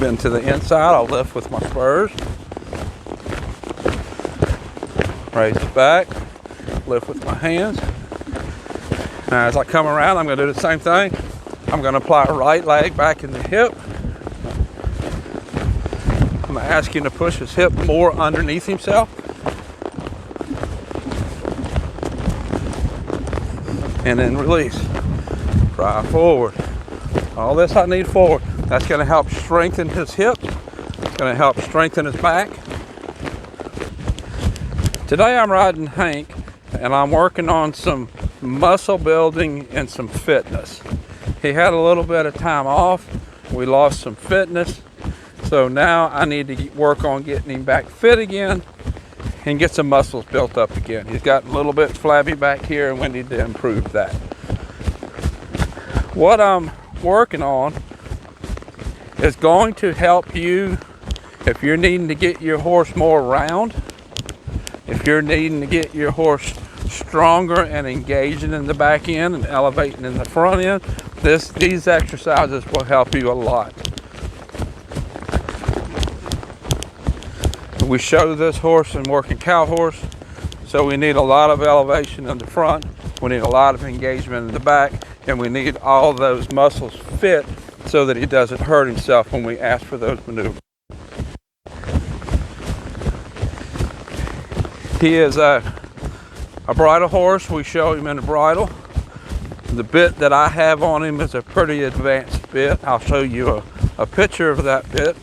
Bend to the inside, I'll lift with my spurs. Raise it back, lift with my hands. Now as I come around, I'm gonna do the same thing. I'm gonna apply right leg back in the hip. I'm gonna ask him to push his hip more underneath himself. And then release. Drive forward. All this I need forward. That's gonna help strengthen his hips. It's gonna help strengthen his back. Today I'm riding Hank and I'm working on some muscle building and some fitness. He had a little bit of time off. We lost some fitness. So now I need to work on getting him back fit again and get some muscles built up again. He's got a little bit flabby back here and we need to improve that. What I'm working on is going to help you if you're needing to get your horse more round, if you're needing to get your horse stronger and engaging in the back end and elevating in the front end. These exercises will help you a lot. We show this horse in working cow horse, so we need a lot of elevation in the front, we need a lot of engagement in the back, and we need all those muscles fit so that he doesn't hurt himself when we ask for those maneuvers. He is a bridle horse. We show him in the bridle. The bit that I have on him is a pretty advanced bit. I'll show you a picture of that bit.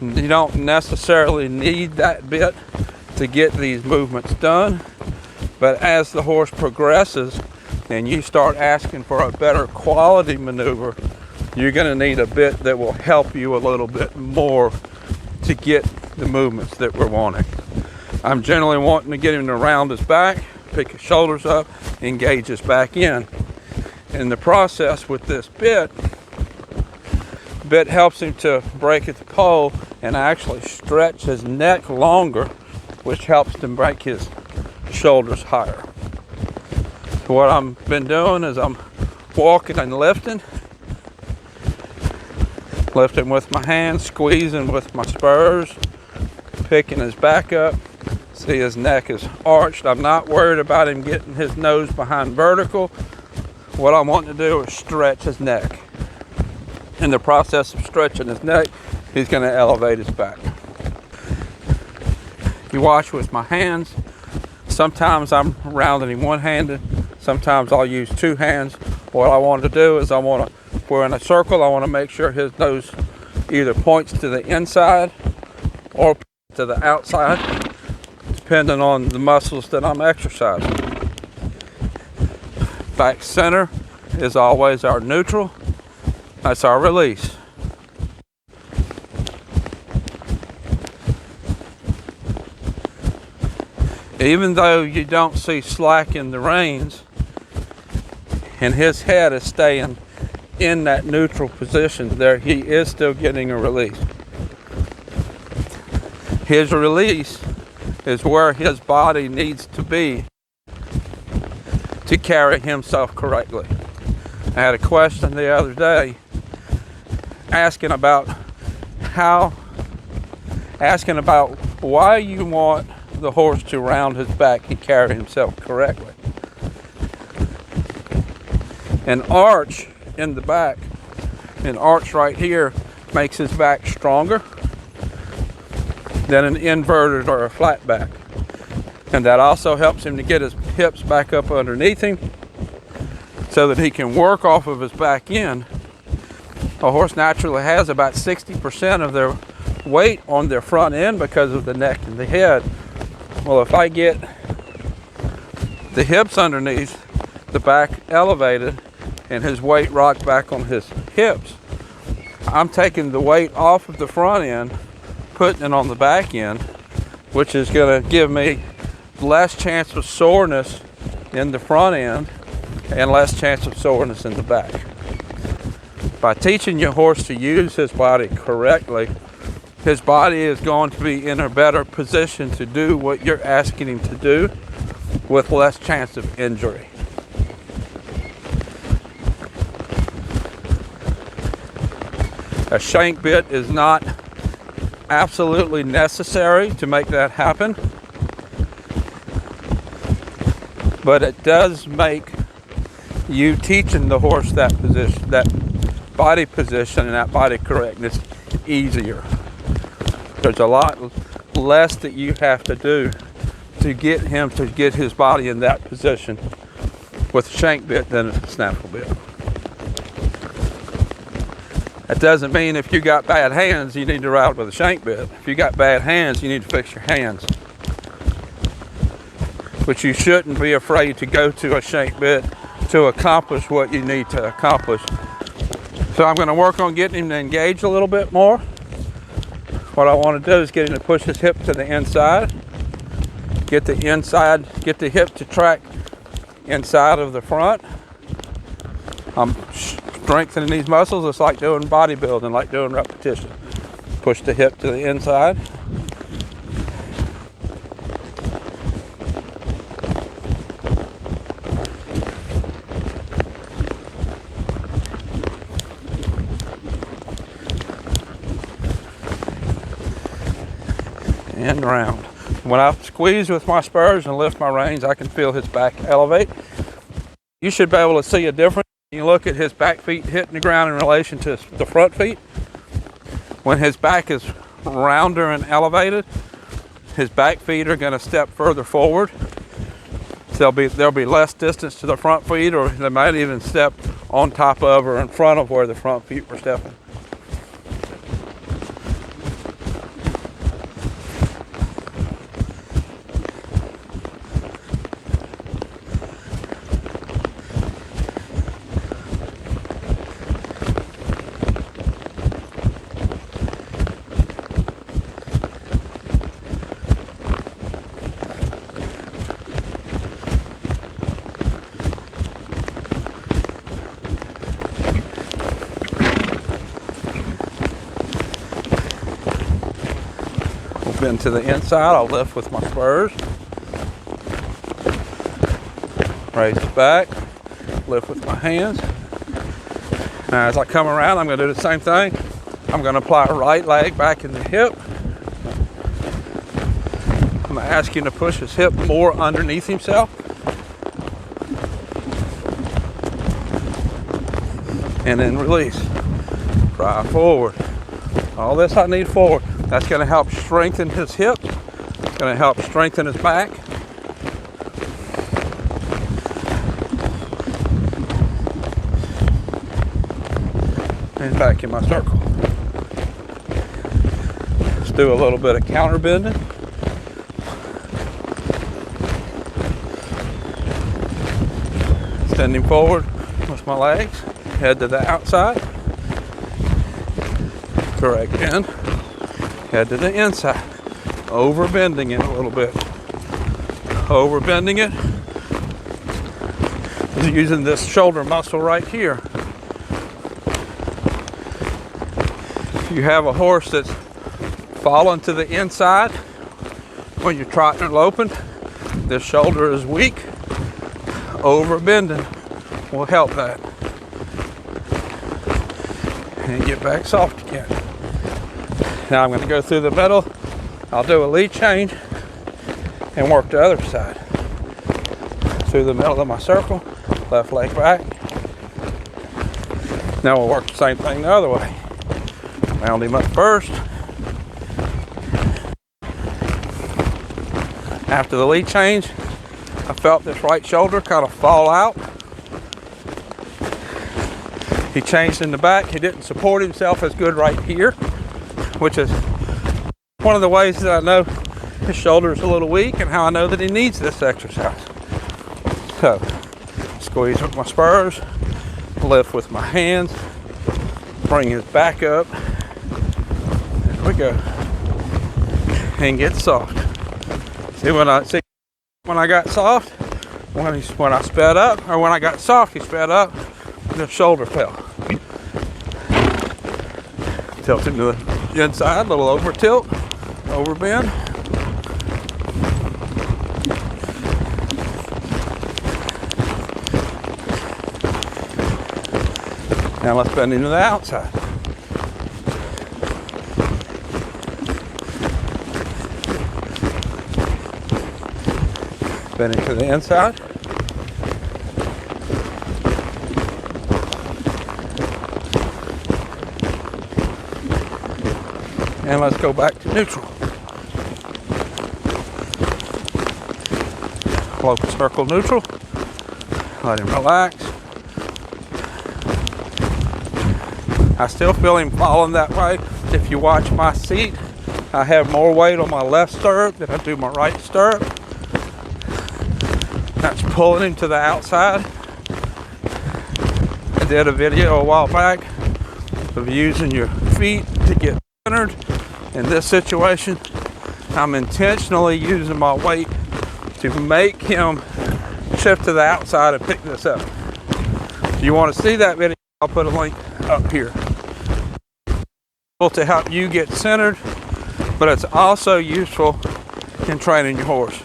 You don't necessarily need that bit to get these movements done, but as the horse progresses and you start asking for a better quality maneuver, you're going to need a bit that will help you a little bit more to get the movements that we're wanting. I'm generally wanting to get him to round his back, pick his shoulders up, engage his back in. In the process with this bit helps him to break at the pole and actually stretch his neck longer, which helps to break his shoulders higher. So what I've been doing is I'm walking and lifting with my hands, squeezing with my spurs, picking his back up. See, his neck is arched. I'm not worried about him getting his nose behind vertical. What I want to do is stretch his neck. In the process of stretching his neck, he's going to elevate his back. You watch with my hands. Sometimes I'm rounding him one-handed. Sometimes I'll use two hands. What I want to do is if we're in a circle, I want to make sure his nose either points to the inside or to the outside, depending on the muscles that I'm exercising. Back center is always our neutral. That's our release. Even though you don't see slack in the reins and his head is staying in that neutral position there, he is still getting a release. His release is where his body needs to be to carry himself correctly. I had a question the other day asking about why you want the horse to round his back and carry himself correctly. An arch in the back, an arch right here, makes his back stronger than an inverted or a flat back. And that also helps him to get his hips back up underneath him so that he can work off of his back end. A horse naturally has about 60% of their weight on their front end because of the neck and the head. Well, if I get the hips underneath, the back elevated, and his weight rocked back on his hips, I'm taking the weight off of the front end, putting it on the back end, which is going to give me less chance of soreness in the front end and less chance of soreness in the back. By teaching your horse to use his body correctly, his body is going to be in a better position to do what you're asking him to do with less chance of injury. A shank bit is not absolutely necessary to make that happen, but it does make you teaching the horse that position, that body position and that body correctness easier. There's a lot less that you have to do to get him to get his body in that position with a shank bit than a snaffle bit. That doesn't mean if you got bad hands, you need to ride with a shank bit. If you got bad hands, you need to fix your hands. But you shouldn't be afraid to go to a shank bit to accomplish what you need to accomplish. So I'm going to work on getting him to engage a little bit more. What I want to do is get him to push his hip to the inside. Get the hip to track inside of the front. I'm strengthening these muscles. It's like doing bodybuilding, like doing repetition. Push the hip to the inside. And round. When I squeeze with my spurs and lift my reins, I can feel his back elevate. You should be able to see a difference. You look at his back feet hitting the ground in relation to the front feet. When his back is rounder and elevated, his back feet are going to step further forward. So there'll be less distance to the front feet, or they might even step on top of or in front of where the front feet were stepping. Bend to the inside, I'll lift with my spurs. Raise it back, lift with my hands. Now as I come around, I'm going to do the same thing. I'm going to apply a right leg back in the hip. I'm going to ask him to push his hip more underneath himself. And then release. Drive forward. All this I need forward. That's going to help strengthen his hip. It's going to help strengthen his back. And back in my circle. Let's do a little bit of counter bending. Extending forward with my legs. Head to the outside. Correct bend. Head to the inside, over bending it a little bit. Over bending it. Using this shoulder muscle right here. If you have a horse that's fallen to the inside when you're trotting or loping, this shoulder is weak. Over bending will help that. And get back soft again. Now I'm going to go through the middle. I'll do a lead change and work the other side. Through the middle of my circle, left leg back. Now we'll work the same thing the other way. Round him up first. After the lead change, I felt this right shoulder kind of fall out. He changed in the back. He didn't support himself as good right here, which is one of the ways that I know his shoulder is a little weak and how I know that he needs this exercise. So, squeeze with my spurs, lift with my hands, bring his back up. There we go. And get soft. See when I got soft, when I sped up, or when I got soft, he sped up, the shoulder fell. Tilting to the inside, a little over tilt, over bend. Now let's bend into the outside. Spinning to the inside. And let's go back to neutral. Locus circle neutral. Let him relax. I still feel him falling that way. If you watch my seat, I have more weight on my left stirrup than I do my right stirrup. That's pulling him to the outside. I did a video a while back of using your feet to get centered. In this situation, I'm intentionally using my weight to make him shift to the outside and pick this up. If you want to see that video, I'll put a link up here. To help you get centered, but it's also useful in training your horse.